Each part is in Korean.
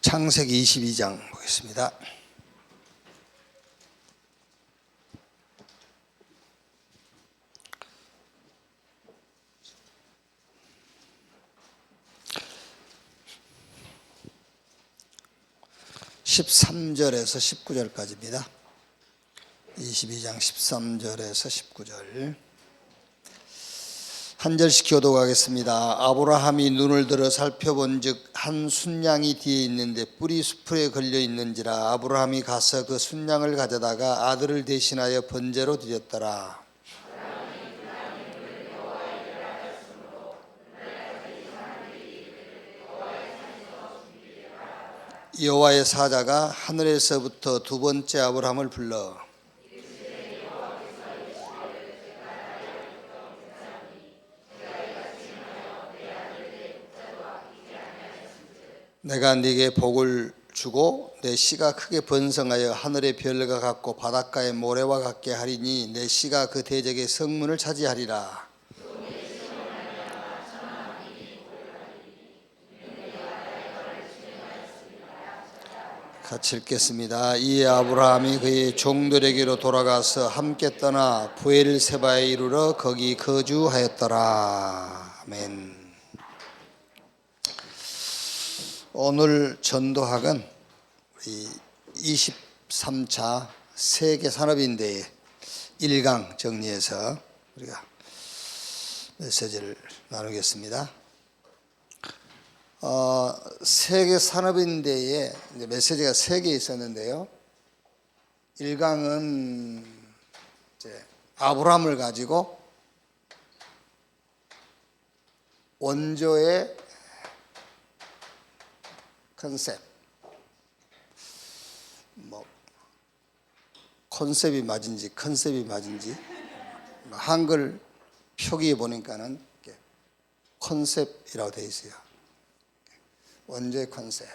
창세기 22장 보겠습니다. (13절에서) (19절까지입니다) 22장 13절에서 19절 한 절씩 교독하겠습니다. 아브라함이 눈을 들어 살펴본즉 한 순양이 뒤에 있는데 뿔이 수풀에 걸려 있는지라. 아브라함이 가서 그 순양을 가져다가 아들을 대신하여 번제로 드렸더라. 여호와의 사자가 하늘에서부터 두 번째 아브라함을 불러 내가 네게 복을 주고 내 씨가 크게 번성하여 하늘의 별과 같고 바닷가의 모래와 같게 하리니 내 씨가 그 대적의 성문을 차지하리라. 같이 읽겠습니다. 이에 아브라함이 그의 종들에게로 돌아가서 함께 떠나 브엘세바에 이르러 거기 거주하였더라. 아멘. 오늘 전도학은 우리 23차 세계산업인대회 1강 정리해서 우리가 메시지를 나누겠습니다. 세계산업인대회에 메시지가 3개 있었는데요. 1강은 이제 아브라함을 가지고 원조의 컨셉, 컨셉이 맞은지 컨셉이 맞은지 한글 표기에 보니까는 컨셉이라고 되어 있어요. 원조의 컨셉.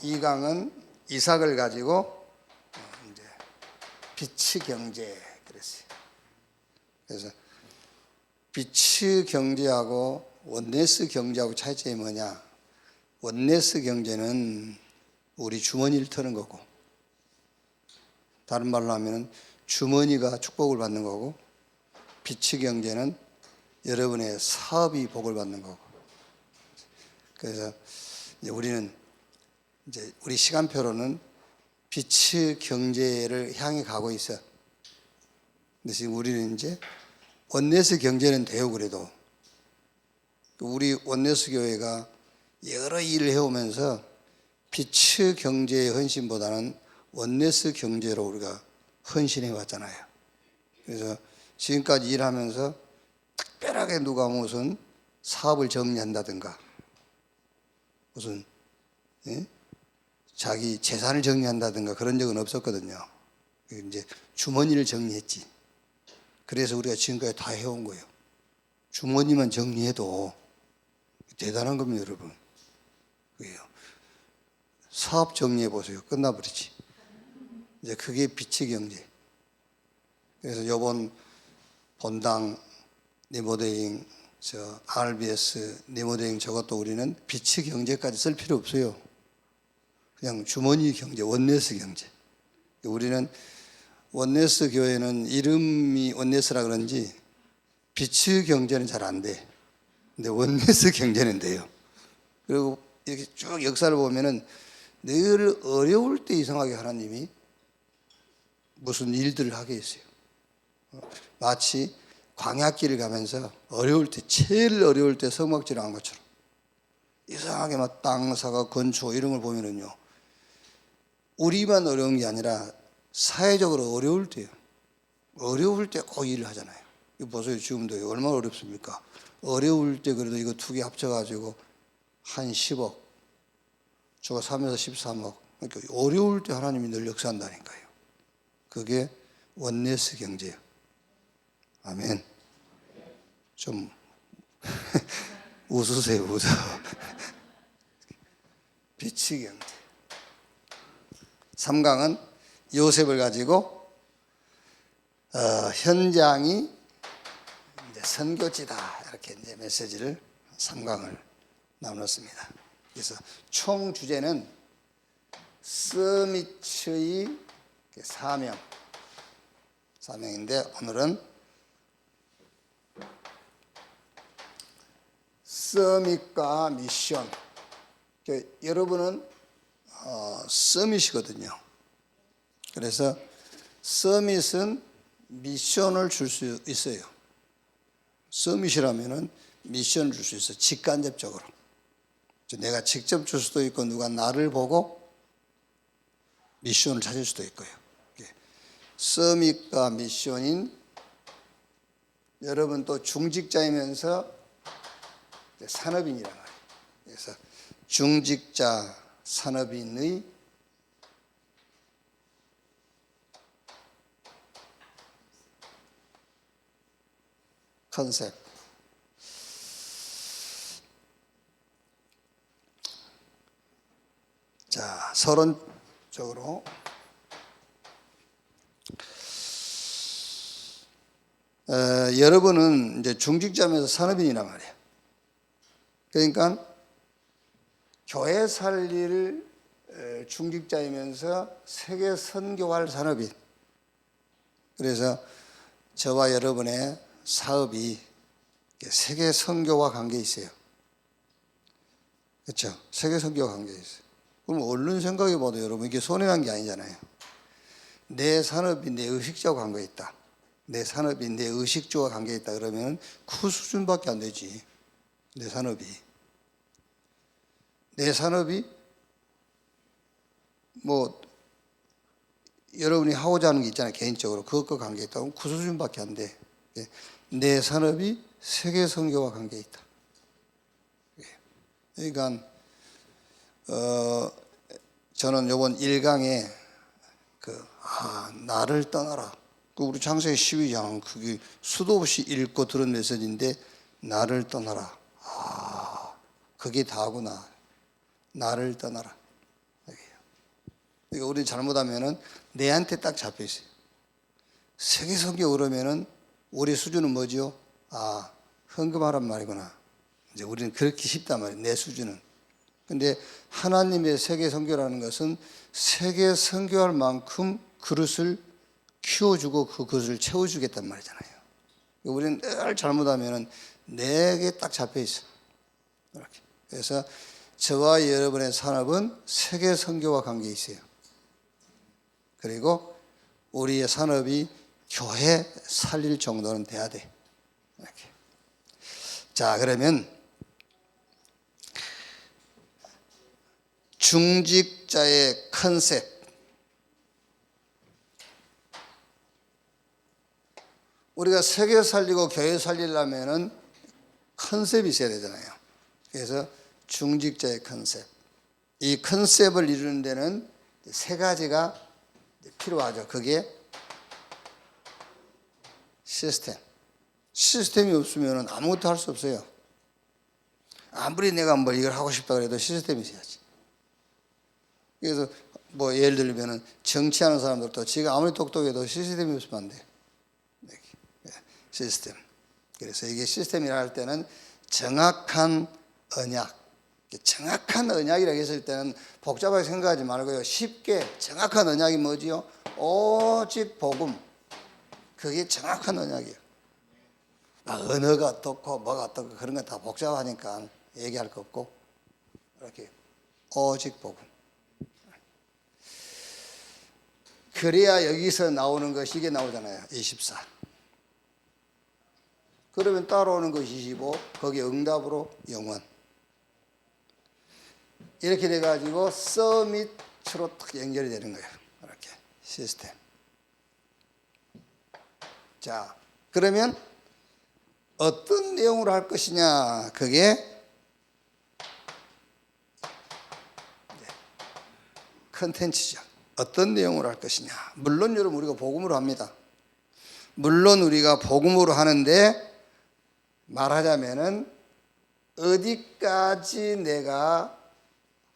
2강은 이삭을 가지고 이제 빛의 경제 그랬어요. 그래서 빛의 경제하고 원네스 경제하고 차이점이 뭐냐? 원네스 경제는 우리 주머니를 터는 거고, 다른 말로 하면 주머니가 축복을 받는 거고, 빛의 경제는 여러분의 사업이 복을 받는 거고. 그래서 우리는 이제 우리 시간표로는 빛의 경제를 향해 가고 있어. 근데 지금 우리는 이제 원네스 경제는 돼요. 그래도 우리 원네스 교회가 여러 일을 해오면서 빛의 경제의 헌신보다는 원네스 경제로 우리가 헌신해 왔잖아요. 그래서 지금까지 일하면서 특별하게 누가 무슨 사업을 정리한다든가 무슨 자기 재산을 정리한다든가 그런 적은 없었거든요. 이제 주머니를 정리했지. 그래서 우리가 지금까지 다 해온 거예요. 주머니만 정리해도 대단한 겁니다, 여러분. 그게요. 사업 정리해 보세요. 끝나버리지. 이제 그게 빛의 경제. 그래서 이번 본당 리모델링, RBS 리모델링 저것도 우리는 빛의 경제까지 쓸 필요 없어요. 그냥 주머니 경제, 원네스 경제. 우리는 원네스 교회는 이름이 원네스라 그런지 빛의 경제는 잘 안 돼. 근데 원네스 경제는 돼요. 그리고 이렇게 쭉 역사를 보면은 늘 어려울 때 이상하게 하나님이 무슨 일들을 하게 했어요. 마치 광야길을 가면서 어려울 때, 제일 어려울 때 성막질을 한 것처럼 이상하게 막 땅사가 건축 이런 걸 보면은요, 우리만 어려운 게 아니라 사회적으로 어려울 때요. 어려울 때 꼭 일을 하잖아요. 이거 보세요. 지금도 얼마나 어렵습니까? 어려울 때 그래도 이거 2개 합쳐가지고 한 10억, 저거 3에서 13억. 그러니까 어려울 때 하나님이 늘 역사한다니까요. 그게 원네스 경제예요. 아멘. 좀 웃으세요, 웃어. 빛의 경제. 3강은 요셉을 가지고 현장이 이제 선교지다 이렇게 이제 메시지를 3강을 나눴습니다. 그래서 총 주제는 서밋의 사명인데 오늘은 서밋과 미션. 여러분은 서밋이거든요. 그래서 서밋은 미션을 줄 수 있어요. 서밋이라면은 미션을 줄 수 있어요. 직간접적으로. 내가 직접 줄 수도 있고 누가 나를 보고 미션을 찾을 수도 있고요. 서밋과 미션인 여러분 또 중직자이면서 산업인이란 말이에요. 그래서 중직자 산업인의 컨셉. 자, 서론적으로 여러분은 이제 중직자면서 산업인이란 말이에요. 그러니까 교회 살릴 중직자이면서 세계 선교할 산업인. 그래서 저와 여러분의 사업이 세계 선교와 관계 있어요. 그렇죠? 세계 선교와 관계 있어요. 그럼 얼른 생각해 봐도 여러분 이게 손해난 게 아니잖아요. 내 산업이 내 의식주와 관계 있다. 내 산업이 내 의식주와 관계 있다 그러면 그 수준밖에 안 되지. 내 산업이 뭐 여러분이 하고자 하는 게 있잖아요. 개인적으로 그것과 관계 있다면 그 수준밖에 안 돼. 내 산업이 세계 선교와 관계 있다. 그러니까 저는 이번 1강에 나를 떠나라. 우리 창세기 12장 그게 수도 없이 읽고 들은 메시지인데 나를 떠나라. 그게 다구나. 나를 떠나라. 그러니까 우리 잘못하면은 내한테 딱 잡혀 있어요. 세계 선교 그러면은 우리 수준은 뭐지요? 헌금하란 말이구나. 이제 우리는 그렇게 쉽단 말이에요. 내 수준은. 근데 하나님의 세계 선교라는 것은 세계 선교할 만큼 그릇을 키워주고 그 그릇을 채워주겠단 말이잖아요. 우리는 늘 잘못하면은 내게 딱 잡혀 있어. 이렇게. 그래서 저와 여러분의 산업은 세계 선교와 관계 있어요. 그리고 우리의 산업이 교회 살릴 정도는 돼야 돼. 이렇게. 자, 그러면 중직자의 컨셉. 우리가 세계 살리고 교회 살리려면은 컨셉이 있어야 되잖아요. 그래서 중직자의 컨셉. 이 컨셉을 이루는 데는 세 가지가 필요하죠. 그게 시스템이 없으면 아무것도 할 수 없어요. 아무리 내가 뭐 이걸 하고 싶다 그래도 시스템이 있어야지. 그래서 뭐 예를 들면은 정치하는 사람들도 지가 아무리 똑똑해도 시스템이 없으면 안 돼. 시스템. 그래서 이게 시스템이라 할 때는 정확한 언약. 정확한 언약이라고 했을 때는 복잡하게 생각하지 말고요. 쉽게 정확한 언약이 뭐지요? 오직 복음. 그게 정확한 언약이에요. 언어가 어떻고 뭐가 어떻고 그런 거 다 복잡하니까 얘기할 거 없고 이렇게 오직 복음. 그래야 여기서 나오는 것이 이게 나오잖아요. 24. 그러면 따라오는 것이 25. 거기에 응답으로 영원. 이렇게 돼가지고 서밋으로 딱 연결이 되는 거예요. 이렇게 시스템. 자, 그러면 어떤 내용으로 할 것이냐? 그게 컨텐츠죠. 어떤 내용으로 할 것이냐? 물론 여러분 우리가 복음으로 합니다. 물론 우리가 복음으로 하는데 말하자면은 어디까지 내가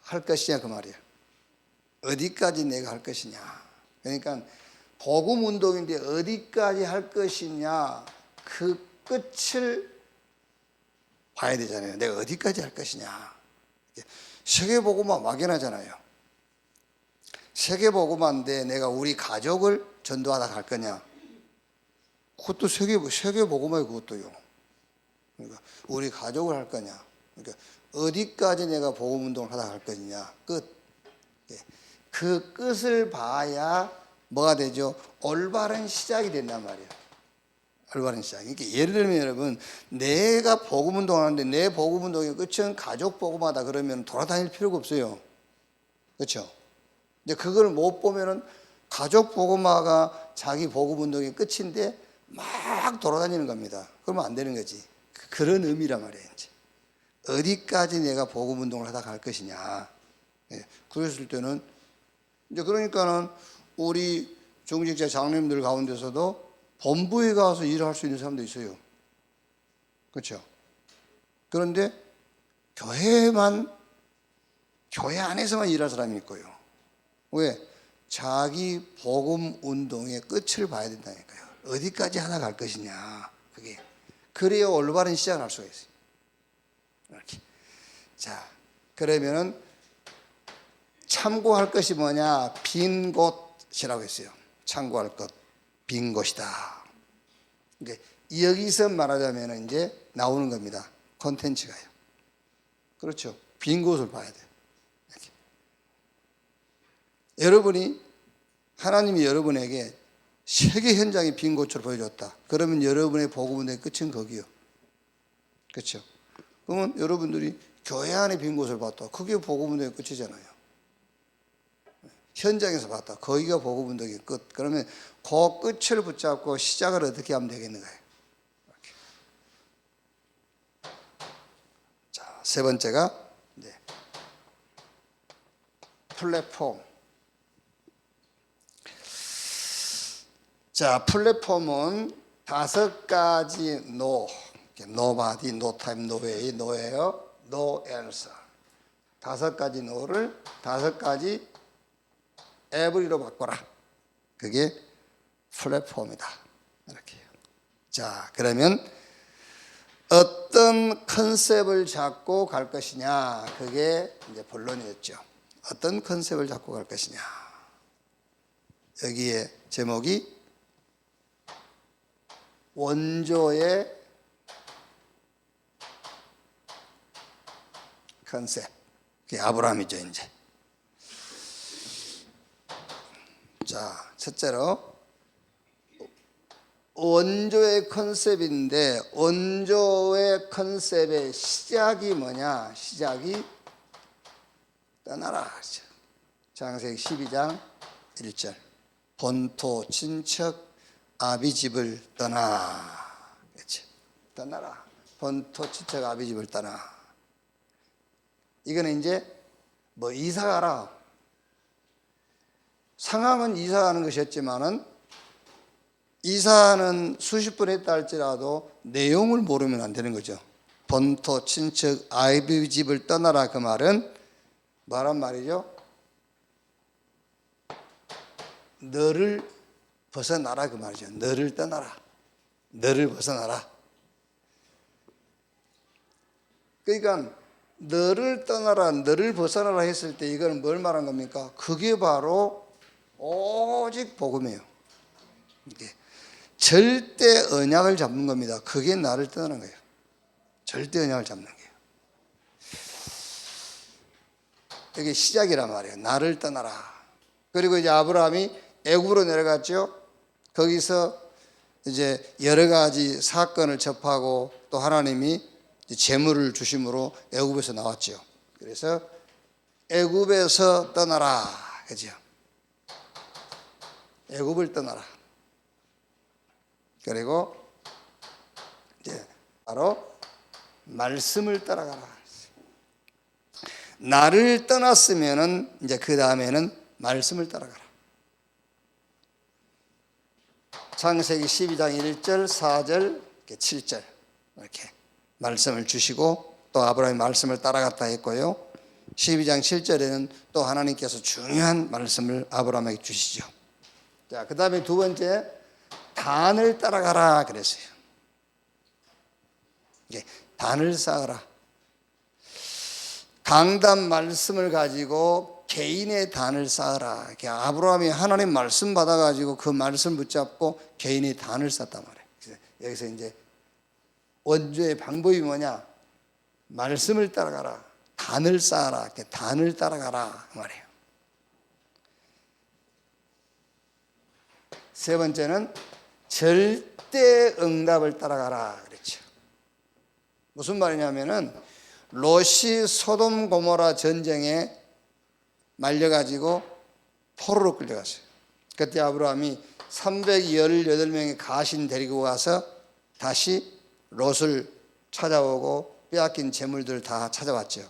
할 것이냐 그 말이에요. 어디까지 내가 할 것이냐. 그러니까 복음 운동인데 어디까지 할 것이냐 그 끝을 봐야 되잖아요. 내가 어디까지 할 것이냐. 세계복음화 막연하잖아요. 세계복음화인데 내가 우리 가족을 전도하다 갈 거냐? 그것도 세계복음화예요. 그것도요. 그러니까 우리 가족을 할 거냐? 그러니까 어디까지 내가 복음운동을 하다 갈 거냐? 끝. 그 끝을 봐야 뭐가 되죠? 올바른 시작이 된단 말이에요. 올바른 시작. 그러니까 예를 들면 여러분, 내가 복음운동을 하는데 내 복음운동의 끝은 가족 복음하다 그러면 돌아다닐 필요가 없어요. 그렇죠? 근데 그걸 못 보면은 가족 복음화가 자기 복음운동의 끝인데 막 돌아다니는 겁니다. 그러면 안 되는 거지. 그런 의미란 말이에요. 이제 어디까지 내가 복음운동을 하다 갈 것이냐. 그랬을 때는 이제 그러니까는 우리 중직자 장로님들 가운데서도 본부에 가서 일을 할 수 있는 사람도 있어요. 그렇죠? 그런데 교회 안에서만 일할 사람이 있고요. 왜? 자기 복음 운동의 끝을 봐야 된다니까요. 어디까지 하다 갈 것이냐. 그게. 그래야 올바른 시작을 할 수가 있어요. 이렇게. 자, 그러면은 참고할 것이 뭐냐? 빈 곳이라고 했어요. 참고할 것. 빈 곳이다. 그러니까 여기서 말하자면 이제 나오는 겁니다. 콘텐츠가요. 그렇죠. 빈 곳을 봐야 돼요. 이렇게. 여러분이 하나님이 여러분에게 세계 현장의 빈 곳을 보여줬다. 그러면 여러분의 복음운동의 끝은 거기요. 그렇죠. 그러면 여러분들이 교회 안에 빈 곳을 봤다. 그게 복음운동의 끝이잖아요. 현장에서 봤다. 거기가 복음운동의 끝. 그러면 그 끝을 붙잡고 시작을 어떻게 하면 되겠는가요? 이렇게. 자, 세 번째가 이제 플랫폼. 자, 플랫폼은 5가지 no body, no time, no way, no예요. no answer. 5가지 no를 5가지 every로 바꿔라. 그게 플랫폼이다. 이렇게. 자, 그러면 어떤 컨셉을 잡고 갈 것이냐. 그게 이제 본론이었죠. 어떤 컨셉을 잡고 갈 것이냐. 여기에 제목이 원조의 컨셉. 그게 아브라함이죠, 이제. 자, 첫째로 원조의 컨셉인데 원조의 컨셉의 시작이 뭐냐? 시작이 떠나라. 창세기 12장 1절. 본토 친척 아비집을 떠나. 그렇지? 떠나라. 본토 친척 아비집을 떠나. 이거는 이제 뭐 이사 가라. 상황은 이사하는 것이었지만은 이사는 수십 번 했다 할지라도 내용을 모르면 안 되는 거죠. 본토 친척 아비집을 떠나라. 그 말은 뭐란 말이죠? 너를 벗어나라 그 말이죠. 너를 떠나라. 너를 벗어나라. 그러니까 너를 떠나라, 너를 벗어나라 했을 때 이거는 뭘 말한 겁니까? 그게 바로 오직 복음이에요. 이게 절대 언약을 잡는 겁니다. 그게 나를 떠나는 거예요. 절대 언약을 잡는 거예요. 이게 시작이란 말이에요. 나를 떠나라. 그리고 이제 아브라함이 애굽으로 내려갔죠. 거기서 이제 여러 가지 사건을 접하고 또 하나님이 재물을 주심으로 애굽에서 나왔죠. 그래서 애굽에서 떠나라. 그죠? 애굽을 떠나라. 그리고 이제 바로 말씀을 따라가라. 나를 떠났으면은 이제 그 다음에는 말씀을 따라가라. 창세기 12장 1절, 4절, 7절 이렇게 말씀을 주시고 또 아브라함이 말씀을 따라갔다 했고요. 12장 7절에는 또 하나님께서 중요한 말씀을 아브라함에게 주시죠. 자, 그 다음에 두 번째 단을 따라가라 그랬어요. 단을 쌓아라. 강단 말씀을 가지고 개인의 단을 쌓으라. 이렇게 아브라함이 하나님 말씀 받아가지고 그 말씀 붙잡고 개인의 단을 쌓단 말이에요. 그래서 여기서 이제 원조의 방법이 뭐냐? 말씀을 따라가라. 단을 쌓아라. 이렇게 단을 따라가라 말이에요. 세 번째는 절대 응답을 따라가라 그랬죠. 무슨 말이냐면은 롯이 소돔 고모라 전쟁에 말려가지고 포로로 끌려갔어요. 그때 아브라함이 318명의 가신 데리고 가서 다시 롯을 찾아오고 빼앗긴 재물들 다 찾아왔죠.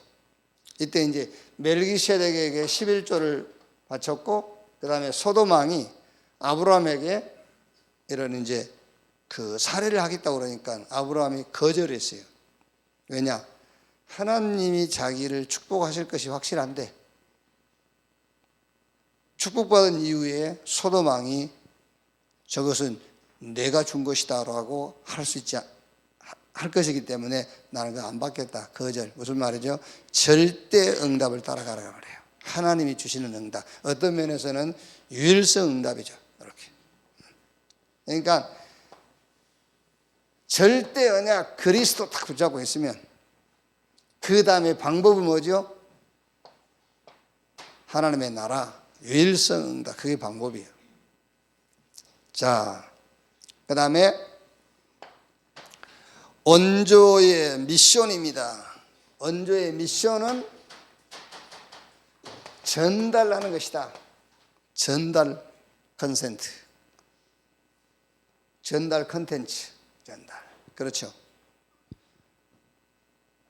이때 이제 멜기세덱에게 11조를 바쳤고, 그 다음에 소돔 왕이 아브라함에게 이런 이제 그 살해를 하겠다고 그러니까 아브라함이 거절했어요. 왜냐? 하나님이 자기를 축복하실 것이 확실한데, 축복받은 이후에 소돔 왕이 저것은 내가 준 것이다라고 할 것이기 때문에 나는 그거 안 받겠다. 거절. 무슨 말이죠? 절대 응답을 따라가라 말이에요. 하나님이 주시는 응답. 어떤 면에서는 유일성 응답이죠. 이렇게. 그러니까 절대 언약 그리스도 딱 붙잡고 있으면 그 다음에 방법은 뭐죠? 하나님의 나라, 유일성 응답. 그게 방법이에요. 자, 그 다음에 원조의 미션입니다. 원조의 미션은 전달하는 것이다. 전달 컨센트. 전달 컨텐츠. 전달. 그렇죠.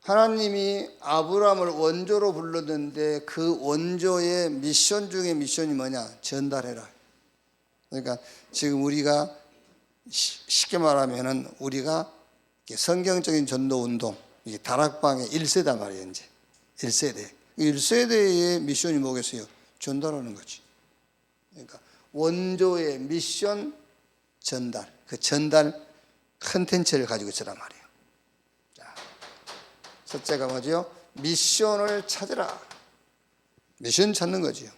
하나님이 아브라함을 원조로 불렀는데 그 원조의 미션 중에 미션이 뭐냐? 전달해라. 그러니까 지금 우리가 쉽게 말하면은 우리가 성경적인 전도 운동, 다락방의 1세단 말이에요, 이제. 1세대. 1세대의 미션이 뭐겠어요? 전달하는 거지. 그러니까 원조의 미션 전달. 그 전달 컨텐츠를 가지고 있으란 말이에요. 자, 첫째가 뭐죠? 미션을 찾으라. 미션 찾는 거지요.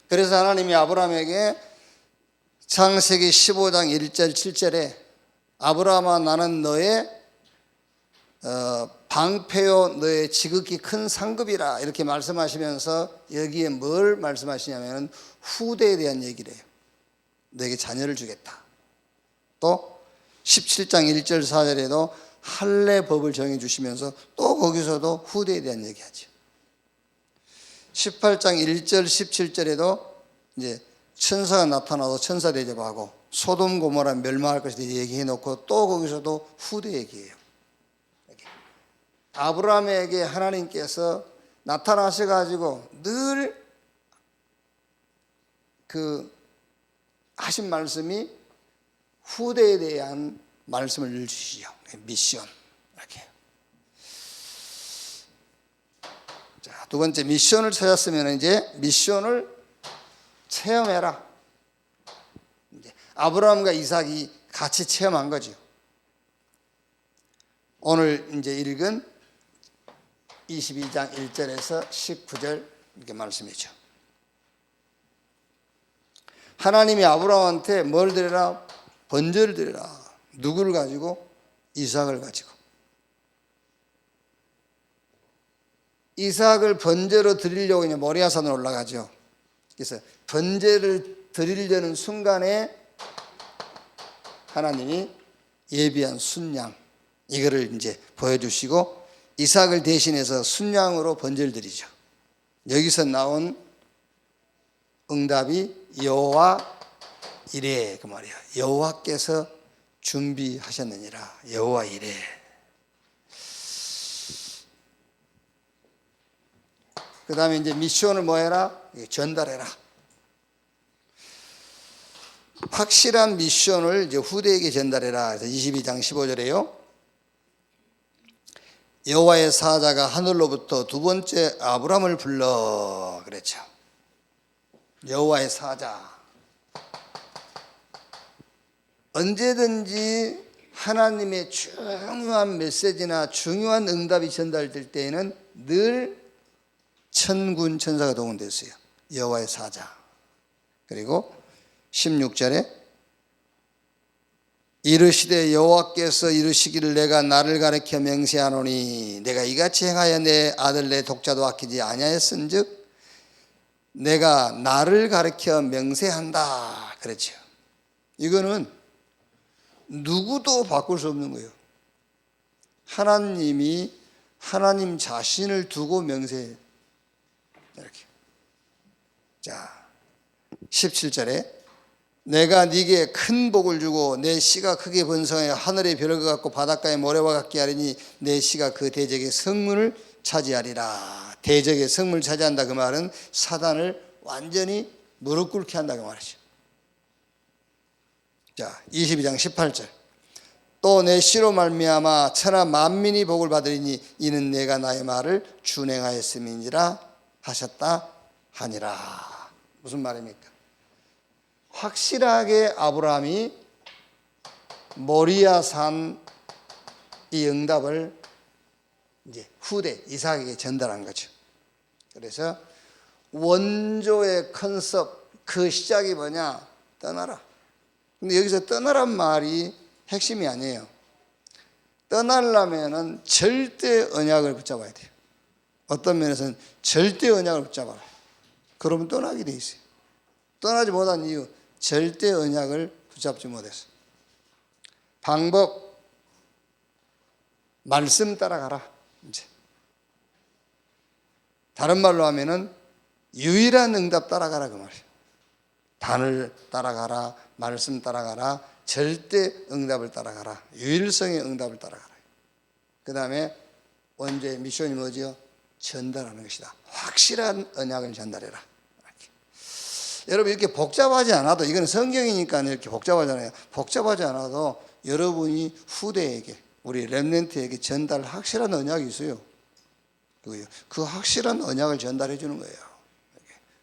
그래서 하나님이 아브라함에게 창세기 15장 1절 7절에 아브라함아 나는 너의 방패요 너의 지극히 큰 상급이라 이렇게 말씀하시면서 여기에 뭘 말씀하시냐면 후대에 대한 얘기를 해요. 너에게 자녀를 주겠다. 또 17장 1절 4절에도 할례 법을 정해 주시면서 또 거기서도 후대에 대한 얘기하죠. 18장 1절 17절에도 이제 천사가 나타나서 천사 대접하고 소돔 고모라 멸망할 것에 대해 얘기해 놓고 또 거기서도 후대 얘기해요. 아브라함에게 하나님께서 나타나셔가지고 늘 그 하신 말씀이 후대에 대한 말씀을 늘 주시죠. 미션. 이렇게. 자, 두 번째 미션을 찾았으면 이제 미션을 체험해라. 이제 아브라함과 이삭이 같이 체험한 거죠. 오늘 이제 읽은 22장 1절에서 19절 이렇게 말씀이죠. 하나님이 아브라함한테 뭘 드려라? 번제를 드려라. 누구를 가지고? 이삭을 가지고. 이삭을 번제로 드리려고 이제 모리아산으로 올라가죠. 그래서 번제를 드리려는 순간에 하나님이 예비한 순양 이거를 이제 보여주시고 이삭을 대신해서 순양으로 번제를 드리죠. 여기서 나온 응답이 여호와 이레 그 말이에요. 여호와께서 준비하셨느니라. 여호와 이레. 그 다음에 이제 미션을 뭐 해라? 전달해라. 확실한 미션을 이제 후대에게 전달해라. 22장 15절에요. 여호와의 사자가 하늘로부터 두 번째 아브람을 불러 그랬죠. 여호와의 사자. 언제든지 하나님의 중요한 메시지나 중요한 응답이 전달될 때에는 늘 천군 천사가 동원됐어요. 여호와의 사자. 그리고 16절에 이르시되 여호와께서 이르시기를 내가 나를 가리켜 맹세하노니 내가 이같이 행하여 내 아들 내 독자도 아끼지 아니하였은즉 내가 나를 가리켜 맹세한다 그랬죠. 이거는 누구도 바꿀 수 없는 거예요. 하나님이 하나님 자신을 두고 명세해요. 이렇게. 자, 17절에 내가 네게 큰 복을 주고 내 씨가 크게 번성하여 하늘의 별과 같고 바닷가의 모래와 같게 하리니 내 씨가 그 대적의 성문을 차지하리라. 대적의 성문을 차지한다 그 말은 사단을 완전히 무릎 꿇게 한다 그 말이죠. 자, 22장 18절 또 내 씨로 말미암아 천하 만민이 복을 받으리니 이는 내가 나의 말을 준행하였음이니라 하셨다 하니라. 무슨 말입니까? 확실하게 아브라함이 모리아산 이 응답을 이제 후대 이삭에게 전달한 거죠. 그래서 원조의 컨셉 그 시작이 뭐냐? 떠나라. 근데 여기서 떠나란 말이 핵심이 아니에요. 떠나려면은 절대 언약을 붙잡아야 돼요. 어떤 면에서는 절대 언약을 붙잡아라. 그러면 떠나게 돼 있어요. 떠나지 못한 이유 절대 언약을 붙잡지 못했어. 방법 말씀 따라가라. 이제 다른 말로 하면은 유일한 응답 따라가라 그 말이에요. 단을 따라가라, 말씀 따라가라, 절대 응답을 따라가라, 유일성의 응답을 따라가라. 그 다음에 원죄의 미션이 뭐지요? 전달하는 것이다. 확실한 언약을 전달해라. 여러분 이렇게 복잡하지 않아도 이건 성경이니까 이렇게 복잡하잖아요. 복잡하지 않아도 여러분이 후대에게 우리 렘넌트에게 전달 확실한 언약이 있어요. 그 확실한 언약을 전달해 주는 거예요.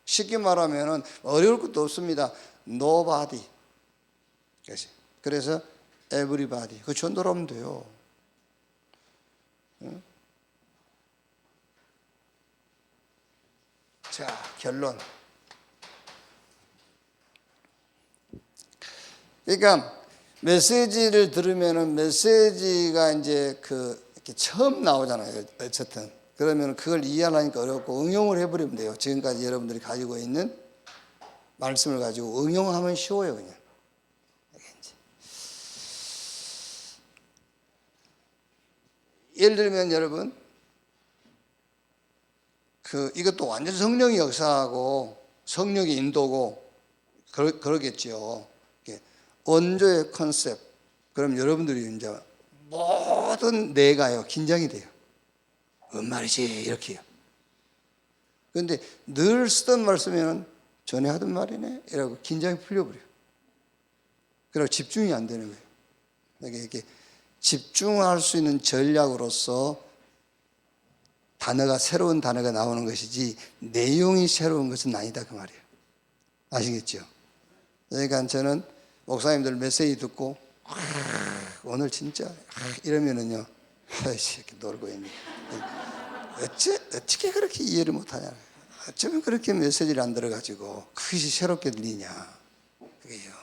쉽게 말하면 어려울 것도 없습니다. Nobody. 그래서 everybody. 그 전달하면 돼요. 자, 결론. 그러니까 메시지를 들으면은 메시지가 이제 이렇게 처음 나오잖아요. 어쨌든 그러면 그걸 이해하려니까 어렵고 응용을 해버리면 돼요. 지금까지 여러분들이 가지고 있는 말씀을 가지고 응용하면 쉬워요, 그냥. 예를 들면 여러분 이것도 완전 성령의 역사하고 성령의 인도고 그러겠죠. 원조의 컨셉. 그럼 여러분들이 이제 모든 내가요 긴장이 돼요. 뭔 말이지 이렇게요. 그런데 늘 쓰던 말씀에는 전에 하던 말이네 이라고 긴장이 풀려버려요. 그리고 집중이 안 되는 거예요. 그러니까 이렇게 집중할 수 있는 전략으로서 새로운 단어가 나오는 것이지 내용이 새로운 것은 아니다 그 말이에요. 아시겠죠? 그러니까 저는 목사님들 메시지 듣고 오늘 진짜 이러면은요 이렇게 놀고 있네. 어떻게 그렇게 이해를 못하냐? 어쩌면 그렇게 메시지를 안 들어가지고 그것이 새롭게 들리냐? 그게요.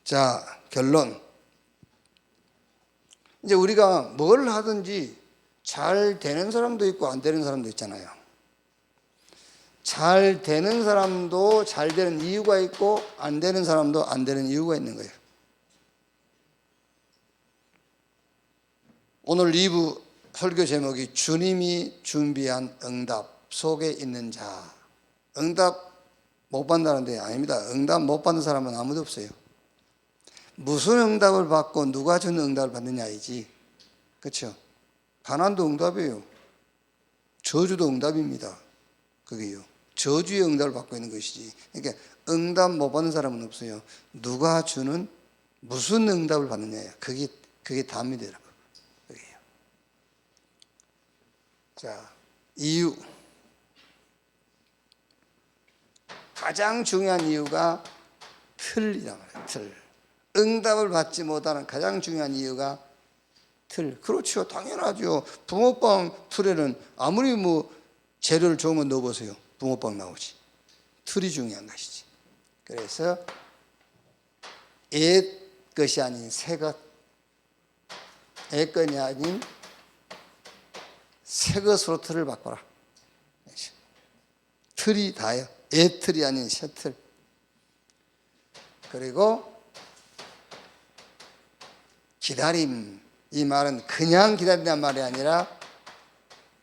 자, 결론. 이제 우리가 뭘 하든지 잘 되는 사람도 있고 안 되는 사람도 있잖아요. 잘 되는 사람도 잘 되는 이유가 있고 안 되는 사람도 안 되는 이유가 있는 거예요. 오늘 2부 설교 제목이 주님이 준비한 응답 속에 있는 자. 응답 못 받는다는데 아닙니다. 응답 못 받는 사람은 아무도 없어요. 무슨 응답을 받고 누가 준 응답을 받느냐이지. 그렇죠? 가난도 응답이에요. 저주도 응답입니다. 그게요. 저주의 응답을 받고 있는 것이지. 그러니까 응답 못 받는 사람은 없어요. 누가 주는 무슨 응답을 받느냐예요. 그게 답니다, 여러분. 그게요. 자, 이유. 가장 중요한 이유가 틀이란 말이에요. 틀. 응답을 받지 못하는 가장 중요한 이유가 틀. 그렇죠. 당연하죠. 붕어빵 틀에는 아무리 뭐 재료를 좋은 거 넣어보세요. 붕어빵 나오지. 틀이 중요한 것이지. 그래서 옛 것이 아닌 새 것, 옛 것이 아닌 새 것으로 틀을 바꿔라. 틀이 다예요. 옛 틀이 아닌 새 틀. 그리고 기다림. 이 말은 그냥 기다린다는 말이 아니라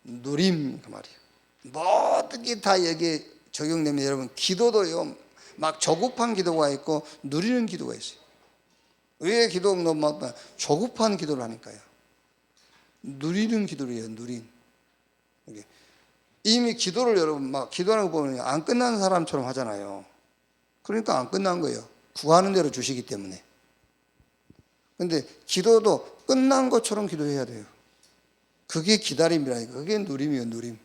누림 그 말이에요. 모든 게 다 여기에 적용되면 여러분 기도도요. 막 조급한 기도가 있고 누리는 기도가 있어요. 왜 기도가 너무 조급한 기도를 하니까요. 누리는 기도를 해요. 누린. 이미 기도를 여러분 막 기도하는 거 보면 안 끝난 사람처럼 하잖아요. 그러니까 안 끝난 거예요. 구하는 대로 주시기 때문에. 근데 기도도 끝난 것처럼 기도해야 돼요. 그게 기다림이라니까. 그게 누림이에요. 누림.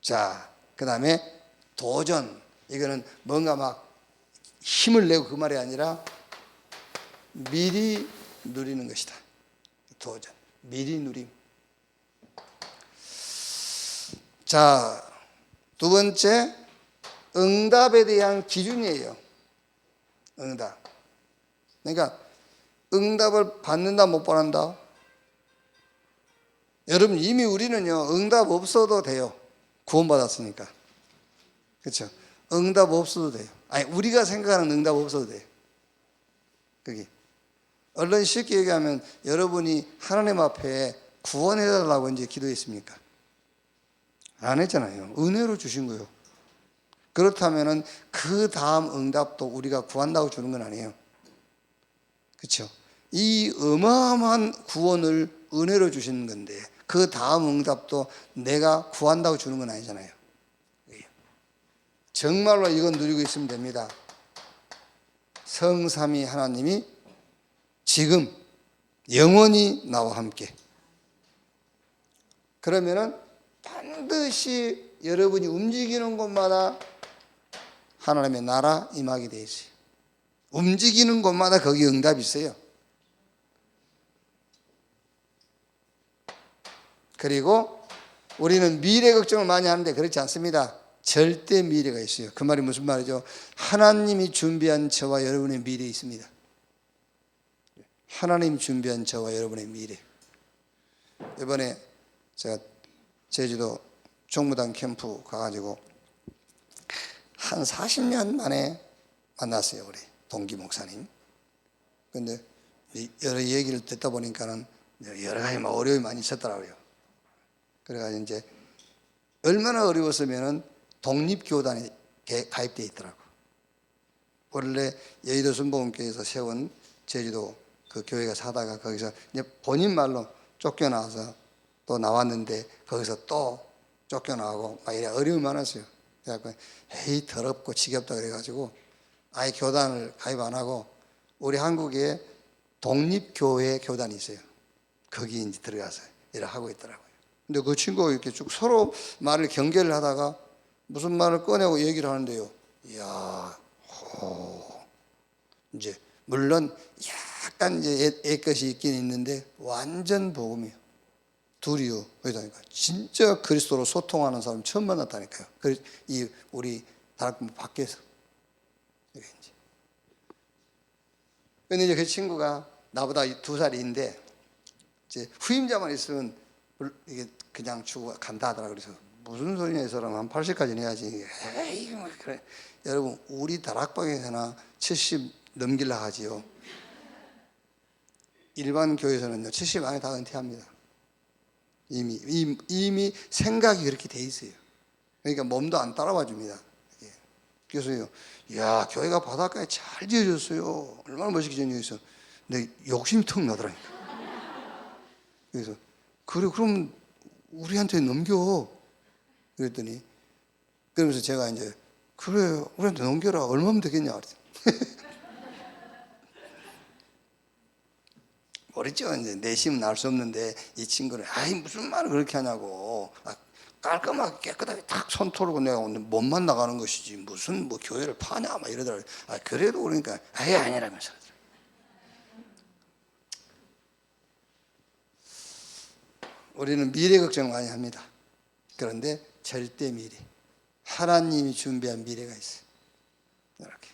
자, 그 다음에 도전. 이거는 뭔가 막 힘을 내고 그 말이 아니라 미리 누리는 것이다. 도전. 미리 누림. 자, 두 번째, 응답에 대한 기준이에요. 응답. 그러니까 응답을 받는다 못 받는다. 여러분 이미 우리는요 응답 없어도 돼요. 구원받았으니까. 그렇죠? 응답 없어도 돼요. 아니 우리가 생각하는 응답 없어도 돼요. 그게 얼른 쉽게 얘기하면 여러분이 하나님 앞에 구원해달라고 이제 기도했습니까? 안 했잖아요. 은혜로 주신 거예요. 그렇다면은 그 다음 응답도 우리가 구한다고 주는 건 아니에요. 그렇죠? 이 어마어마한 구원을 은혜로 주시는 건데 그 다음 응답도 내가 구한다고 주는 건 아니잖아요. 정말로 이건 누리고 있으면 됩니다. 성삼위 하나님이 지금 영원히 나와 함께. 그러면은 반드시 여러분이 움직이는 곳마다 하나님의 나라 임하게 돼 있어요. 움직이는 곳마다 거기 응답이 있어요. 그리고 우리는 미래 걱정을 많이 하는데 그렇지 않습니다. 절대 미래가 있어요. 그 말이 무슨 말이죠? 하나님이 준비한 저와 여러분의 미래에 있습니다. 하나님 준비한 저와 여러분의 미래. 이번에 제가 제주도 종무당 캠프 가가지고 한 40년 만에 만났어요. 우리 동기 목사님. 근데 여러 얘기를 듣다 보니까는 여러 가지 어려움이 많이 있었더라고요. 그래가지고 이제 얼마나 어려웠으면은 독립교단에 가입되어 있더라고. 원래 여의도 순복음교회에서 세운 제주도 그 교회가 사다가 거기서 이제 본인 말로 쫓겨나와서 또 나왔는데 거기서 또 쫓겨나고 막 이래 어려움이 많았어요. 그래갖고 에이 더럽고 지겹다 그래가지고 아예 교단을 가입 안 하고 우리 한국에 독립교회 교단이 있어요. 거기 이제 들어가서 일을 하고 있더라고요. 근데 그 친구가 이렇게 쭉 서로 말을 경계를 하다가 무슨 말을 꺼내고 얘기를 하는데요. 이야, 이제 물론 약간 이제 옛 것이 있긴 있는데 완전 복음이에요. 둘이요. 그러니까 진짜 그리스도로 소통하는 사람 처음 만났다니까요. 이 우리 다락방 밖에서. 근데 이제 그 친구가 나보다 2살인데 이제 후임자만 있으면 이게 그냥 주고 간다 하더라. 그래서 무슨 소리냐 이 사람 한 80까지는 해야지. 에이 뭐 그래. 여러분 우리 다락방에서나 70 넘길라 하지요. 일반 교회에서는요 70 안에 다 은퇴합니다. 이미 생각이 그렇게 돼 있어요. 그러니까 몸도 안 따라와 줍니다. 그래서요, 야 교회가 바닷가에 잘 지어졌어요. 얼마나 멋있게 지어졌어. 근데 욕심이 턱 나더라니까. 그래서 그래 그럼 우리한테 넘겨. 그랬더니 그러면서 제가 이제 그래 우리한테 넘겨라. 얼마면 되겠냐 그랬더니 모르죠. 이제 내심은 알 수 없는데 이 친구는 아이 무슨 말을 그렇게 하냐고. 깔끔하게 깨끗하게 딱 손 털고 내가 오늘 몸만 나가는 것이지 무슨 뭐 교회를 파냐 막 이러더라고요. 그래도 그러니까 아예 아니라면서. 우리는 미래 걱정 많이 합니다. 그런데 절대 미래, 하나님이 준비한 미래가 있어요. 이렇게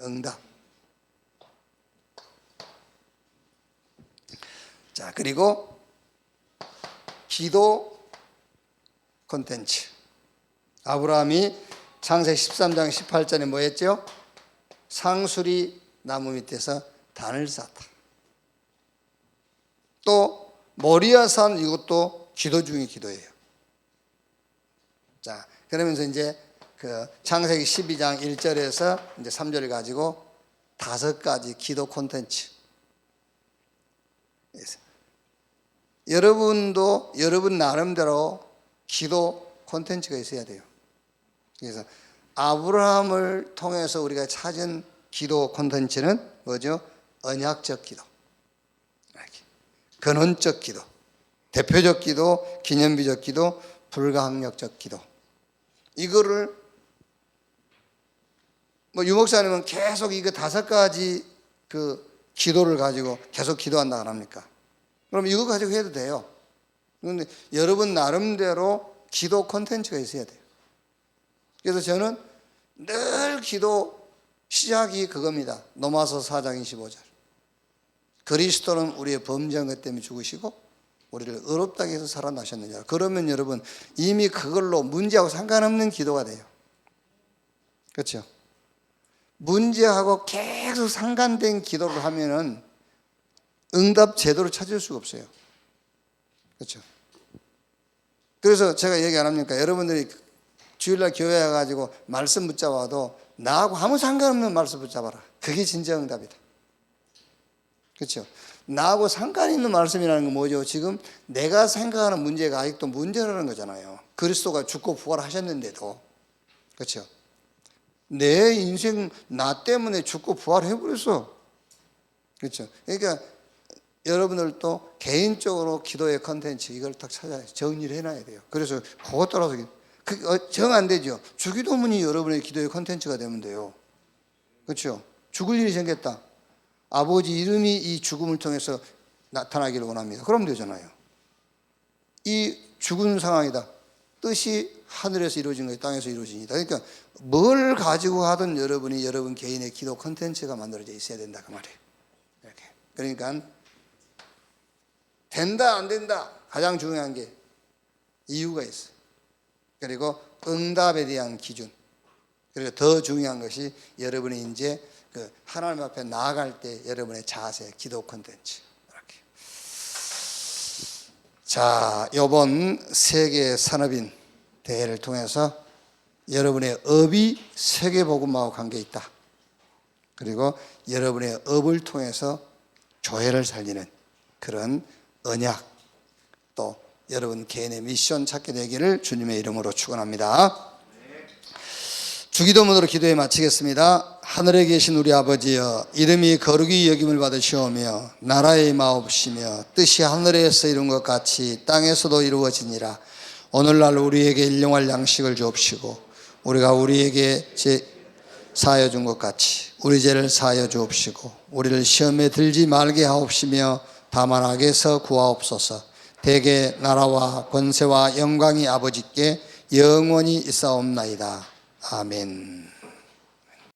응답. 자, 그리고 기도 콘텐츠. 아브라함이 창세기 13장 18절에 뭐 했죠? 상수리 나무 밑에서 단을 쌓았다. 또 모리아산, 이것도 기도 중의 기도예요. 자, 그러면서 이제 그 창세기 12장 1절에서 이제 3절을 가지고 5가지 기도 콘텐츠. 여러분도 여러분 나름대로 기도 콘텐츠가 있어야 돼요. 그래서 아브라함을 통해서 우리가 찾은 기도 콘텐츠는 뭐죠? 언약적 기도, 근원적 기도, 대표적 기도, 기념비적 기도, 불가항력적 기도. 이거를 뭐 유목사님은 계속 이거 5가지 그 기도를 가지고 계속 기도한다 안 합니까? 그럼 이거 가지고 해도 돼요. 그런데 여러분 나름대로 기도 콘텐츠가 있어야 돼요. 그래서 저는 늘 기도 시작이 그겁니다. 로마서 4장 25절. 그리스도는 우리의 범죄한 것 때문에 죽으시고 우리를 의롭다게 해서 살아나셨느냐. 그러면 여러분 이미 그걸로 문제하고 상관없는 기도가 돼요. 그렇죠? 문제하고 계속 상관된 기도를 하면은 응답 제도를 찾을 수가 없어요. 그렇죠? 그래서 제가 얘기 안 합니까? 여러분들이 주일날 교회에 가지고 말씀 붙잡아도 나하고 아무 상관없는 말씀 붙잡아라. 그게 진짜 응답이다. 그렇죠? 나하고 상관 있는 말씀이라는 건 뭐죠? 지금 내가 생각하는 문제가 아직도 문제라는 거잖아요. 그리스도가 죽고 부활하셨는데도. 그렇죠? 내 인생 나 때문에 죽고 부활해버렸어. 그렇죠? 그러니까 여러분들도 개인적으로 기도의 컨텐츠 이걸 딱 찾아야 정리를 해놔야 돼요. 그래서 그것 따라서 정 안 되죠. 주기도문이 여러분의 기도의 컨텐츠가 되면 돼요. 그렇죠? 죽을 일이 생겼다. 아버지 이름이 이 죽음을 통해서 나타나기를 원합니다. 그럼 되잖아요. 이 죽은 상황이다. 뜻이 하늘에서 이루어진 것이 땅에서 이루어집니다. 그러니까 뭘 가지고 하든 여러분이 여러분 개인의 기도 컨텐츠가 만들어져 있어야 된다 그 말이에요. 이렇게. 그러니까 된다 안 된다 가장 중요한 게 이유가 있어요. 그리고 응답에 대한 기준. 그리고 더 중요한 것이 여러분이 이제 그 하나님 앞에 나아갈 때 여러분의 자세, 기도 콘텐츠. 이렇게. 자, 이번 세계 산업인 대회를 통해서 여러분의 업이 세계 복음화와 관계 있다. 그리고 여러분의 업을 통해서 교회를 살리는 그런 언약, 또 여러분 개인의 미션 찾게 되기를 주님의 이름으로 축원합니다. 주기도문으로 기도에 마치겠습니다. 하늘에 계신 우리 아버지여, 이름이 거룩히 여김을 받으시오며 나라의 마옵시며 뜻이 하늘에서 이룬 것 같이 땅에서도 이루어지니라. 오늘날 우리에게 일용할 양식을 주옵시고 우리가 우리에게 사하여 준 것 같이 우리 죄를 사하여 주옵시고 우리를 시험에 들지 말게 하옵시며 다만 악에서 구하옵소서. 대개 나라와 권세와 영광이 아버지께 영원히 있사옵나이다. 아멘.